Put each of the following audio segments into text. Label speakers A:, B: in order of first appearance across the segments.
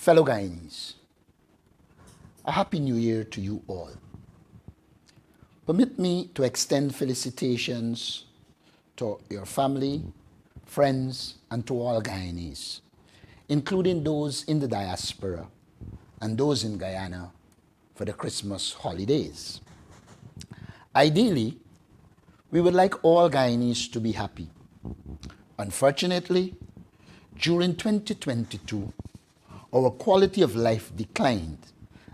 A: Fellow Guyanese, a Happy New Year to you all. Permit me to extend felicitations to your family, friends, and to all Guyanese, including those in the diaspora and those in Guyana for the Christmas holidays. Ideally, we would like all Guyanese to be happy. Unfortunately, during 2022, our quality of life declined,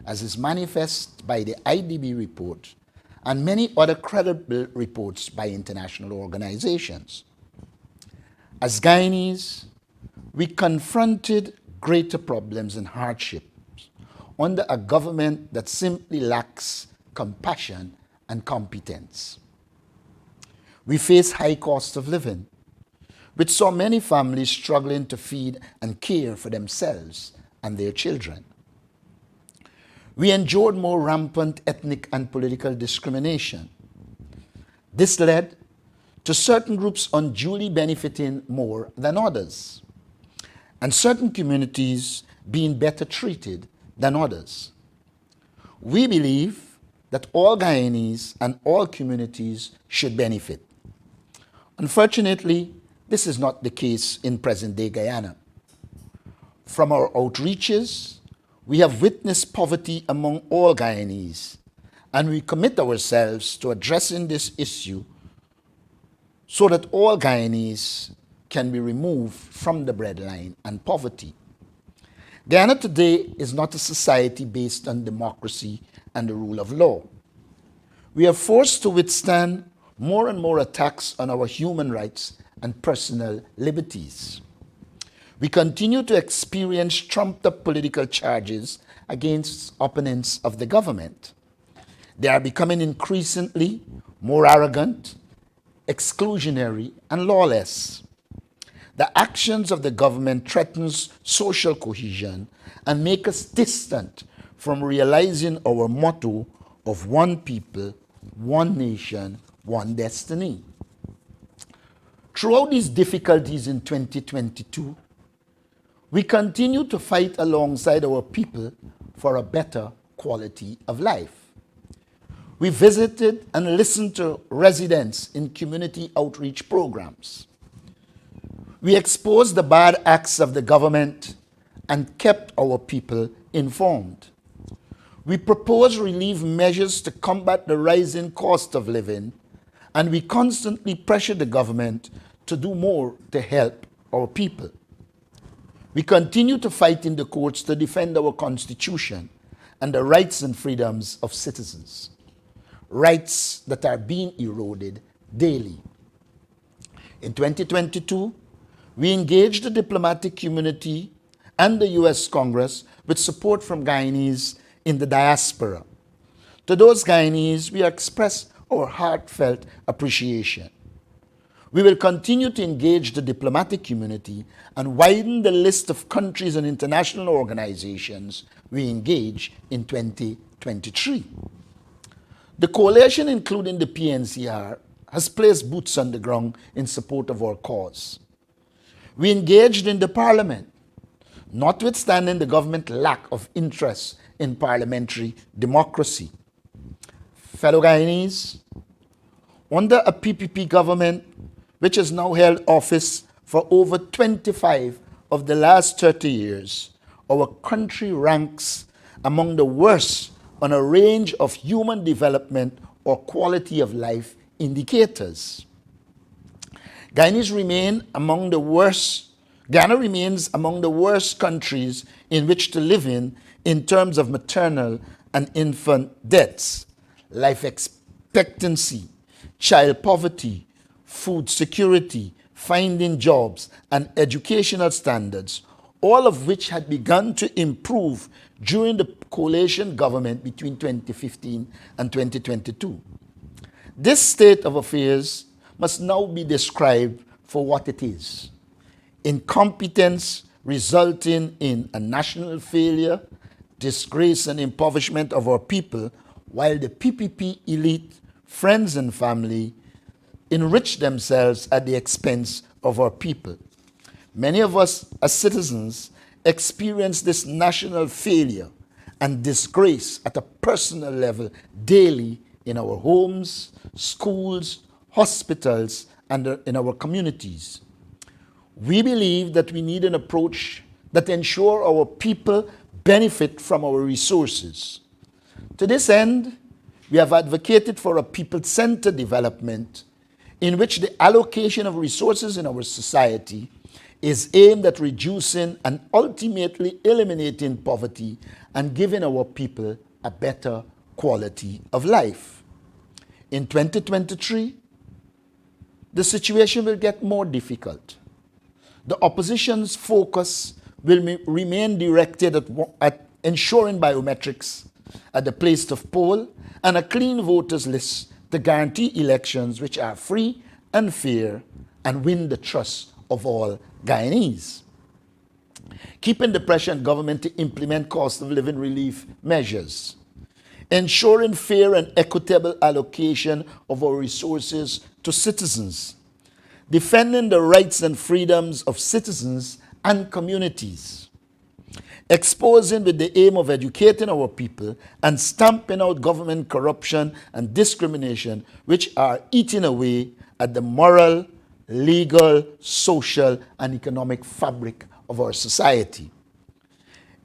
A: as is manifest by the IDB report and many other credible reports by international organizations. As Guyanese, we confronted greater problems and hardships under a government that simply lacks compassion and competence. We face high cost of living, which saw many families struggling to feed and care for themselves and their children. We endured more rampant ethnic and political discrimination. This led to certain groups unduly benefiting more than others, and certain communities being better treated than others. We believe that all Guyanese and all communities should benefit. Unfortunately, this is not the case in present-day Guyana. From our outreaches, we have witnessed poverty among all Guyanese, and we commit ourselves to addressing this issue so that all Guyanese can be removed from the breadline and poverty. Guyana today is not a society based on democracy and the rule of law. We are forced to withstand more and more attacks on our human rights and personal liberties. We continue to experience trumped-up political charges against opponents of the government. They are becoming increasingly more arrogant, exclusionary, and lawless. The actions of the government threatens social cohesion and make us distant from realizing our motto of one people, one nation, one destiny. Throughout these difficulties in 2022, we continue to fight alongside our people for a better quality of life. We visited and listened to residents in community outreach programs. We exposed the bad acts of the government and kept our people informed. We proposed relief measures to combat the rising cost of living, and we constantly pressured the government to do more to help our people. We continue to fight in the courts to defend our Constitution and the rights and freedoms of citizens, rights that are being eroded daily. In 2022, we engaged the diplomatic community and the U.S. Congress with support from Guyanese in the diaspora. To those Guyanese, we express our heartfelt appreciation. We will continue to engage the diplomatic community and widen the list of countries and international organizations we engage in 2023. The coalition, including the PNCR, has placed boots on the ground in support of our cause. We engaged in the parliament, notwithstanding the government's lack of interest in parliamentary democracy. Fellow Guyanese, under a PPP government, which has now held office for over 25 of the last 30 years, our country ranks among the worst on a range of human development or quality of life indicators. Ghana remains among the worst countries in which to live in terms of maternal and infant deaths, life expectancy, child poverty, food security, finding jobs, and educational standards, all of which had begun to improve during the coalition government between 2015 and 2022. This state of affairs must now be described for what it is: incompetence resulting in a national failure, disgrace and impoverishment of our people, while the PPP elite, friends and family enrich themselves at the expense of our people. Many of us as citizens experience this national failure and disgrace at a personal level daily in our homes, schools, hospitals, and in our communities. We believe that we need an approach that ensures our people benefit from our resources. To this end, we have advocated for a people-centered development in which the allocation of resources in our society is aimed at reducing and ultimately eliminating poverty and giving our people a better quality of life. In 2023, the situation will get more difficult. The opposition's focus will remain directed at ensuring biometrics at the place of poll and a clean voters list to guarantee elections which are free and fair and win the trust of all Guyanese. Keeping the pressure on government to implement cost of living relief measures. Ensuring fair and equitable allocation of our resources to citizens. Defending the rights and freedoms of citizens and communities. Exposing with the aim of educating our people and stamping out government corruption and discrimination which are eating away at the moral, legal, social, and economic fabric of our society.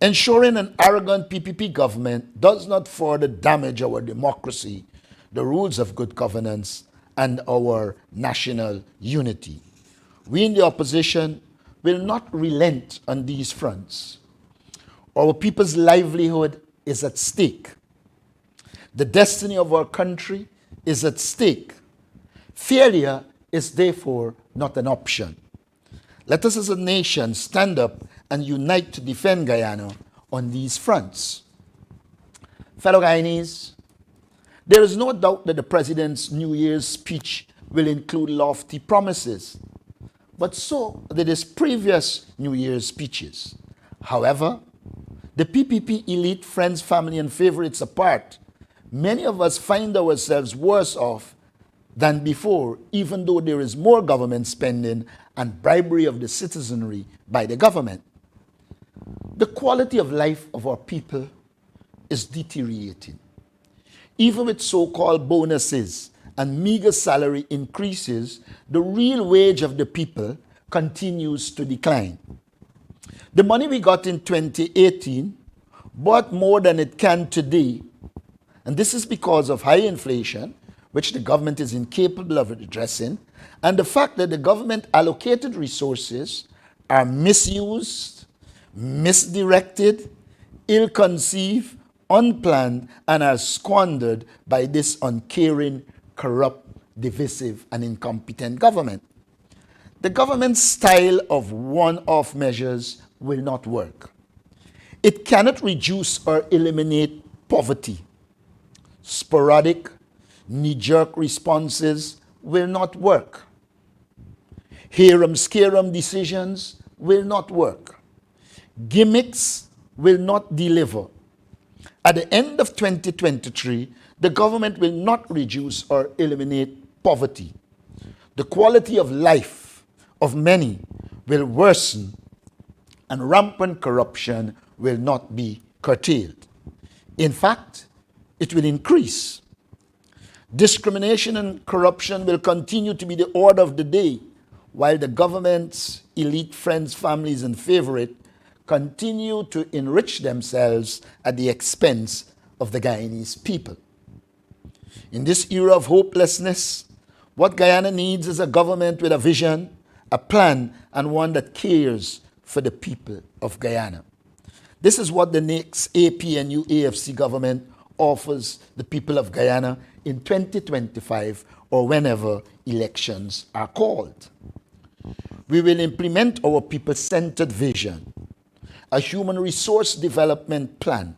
A: Ensuring an arrogant PPP government does not further damage our democracy, the rules of good governance, and our national unity. We in the opposition will not relent on these fronts. Our people's livelihood is at stake. The destiny of our country is at stake. Failure is therefore not an option. Let us as a nation stand up and unite to defend Guyana on these fronts. Fellow Guyanese, there is no doubt that the President's New Year's speech will include lofty promises, but so did his previous New Year's speeches. However, the PPP elite, friends, family, and favorites apart, many of us find ourselves worse off than before, even though there is more government spending and bribery of the citizenry by the government. The quality of life of our people is deteriorating. Even with so-called bonuses and meager salary increases, the real wage of the people continues to decline. The money we got in 2018 bought more than it can today, and this is because of high inflation, which the government is incapable of addressing, and the fact that the government allocated resources are misused, misdirected, ill-conceived, unplanned, and are squandered by this uncaring, corrupt, divisive, and incompetent government. The government's style of one-off measures will not work. It cannot reduce or eliminate poverty. Sporadic, knee-jerk responses will not work. Harum-scarum decisions will not work. Gimmicks will not deliver. At the end of 2023, the government will not reduce or eliminate poverty. The quality of life of many will worsen, and rampant corruption will not be curtailed. In fact, it will increase. Discrimination and corruption will continue to be the order of the day, while the government's elite friends, families, and favorite continue to enrich themselves at the expense of the Guyanese people. In this era of hopelessness, what Guyana needs is a government with a vision, a plan, and one that cares for the people of Guyana. This is what the next APNU AFC government offers the people of Guyana in 2025 or whenever elections are called. We will implement our people-centered vision, a human resource development plan,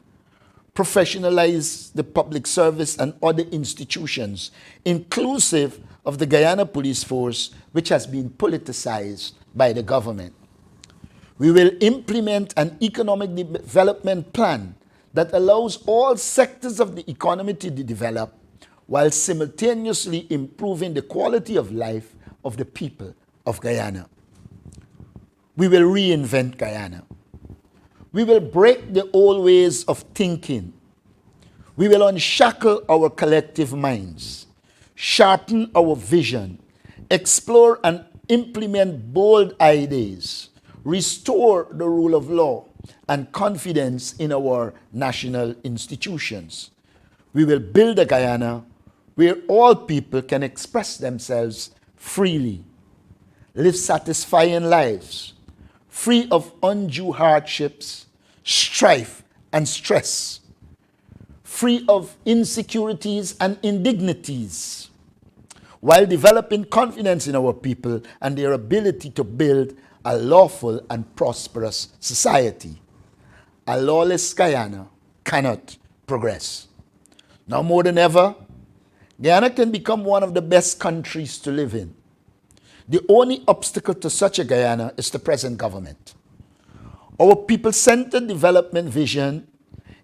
A: professionalize the public service and other institutions, inclusive of the Guyana Police Force, which has been politicized by the government. We will implement an economic development plan that allows all sectors of the economy to develop while simultaneously improving the quality of life of the people of Guyana. We will reinvent Guyana. We will break the old ways of thinking. We will unshackle our collective minds, sharpen our vision, explore and implement bold ideas, restore the rule of law and confidence in our national institutions. We will build a Guyana where all people can express themselves freely, live satisfying lives, free of undue hardships, strife, and stress, free of insecurities and indignities, while developing confidence in our people and their ability to build a lawful and prosperous society. A lawless Guyana cannot progress. Now more than ever, Guyana can become one of the best countries to live in. The only obstacle to such a Guyana is the present government. Our people-centered development vision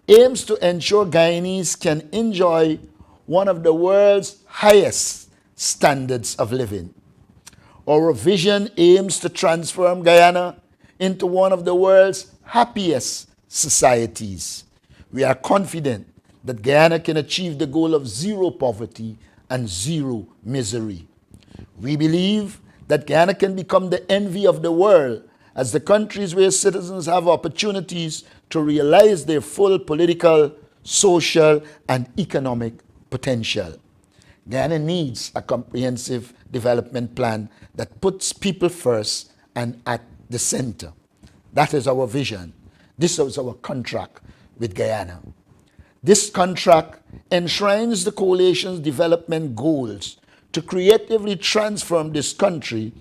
A: aims to ensure Guyanese can enjoy one of the world's highest standards of living. Our vision aims to transform Guyana into one of the world's happiest societies. We are confident that Guyana can achieve the goal of zero poverty and zero misery. We believe that Guyana can become the envy of the world as the countries where citizens have opportunities to realize their full political, social, and economic potential. Guyana needs a comprehensive development plan that puts people first and at the center. That is our vision. This is our contract with Guyana. This contract enshrines the coalition's development goals to creatively transform this country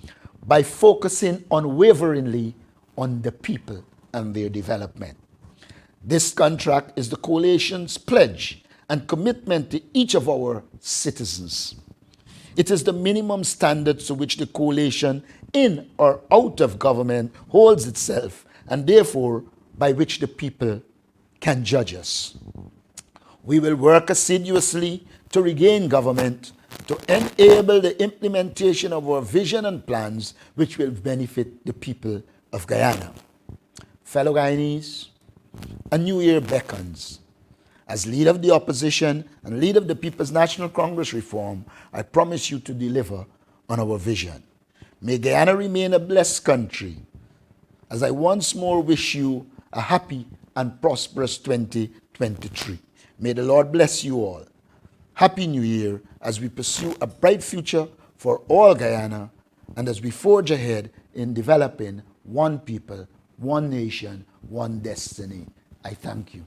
A: by focusing unwaveringly on the people and their development. This contract is the coalition's pledge and commitment to each of our citizens. It is the minimum standards to which the coalition, in or out of government, holds itself, and therefore by which the people can judge us. We will work assiduously to regain government, to enable the implementation of our vision and plans which will benefit the people of Guyana. Fellow Guyanese, a new year beckons. As leader of the opposition and leader of the People's National Congress Reform, I promise you to deliver on our vision. May Guyana remain a blessed country, as I once more wish you a happy and prosperous 2023. May the Lord bless you all. Happy New Year as we pursue a bright future for all Guyana and as we forge ahead in developing one people, one nation, one destiny. I thank you.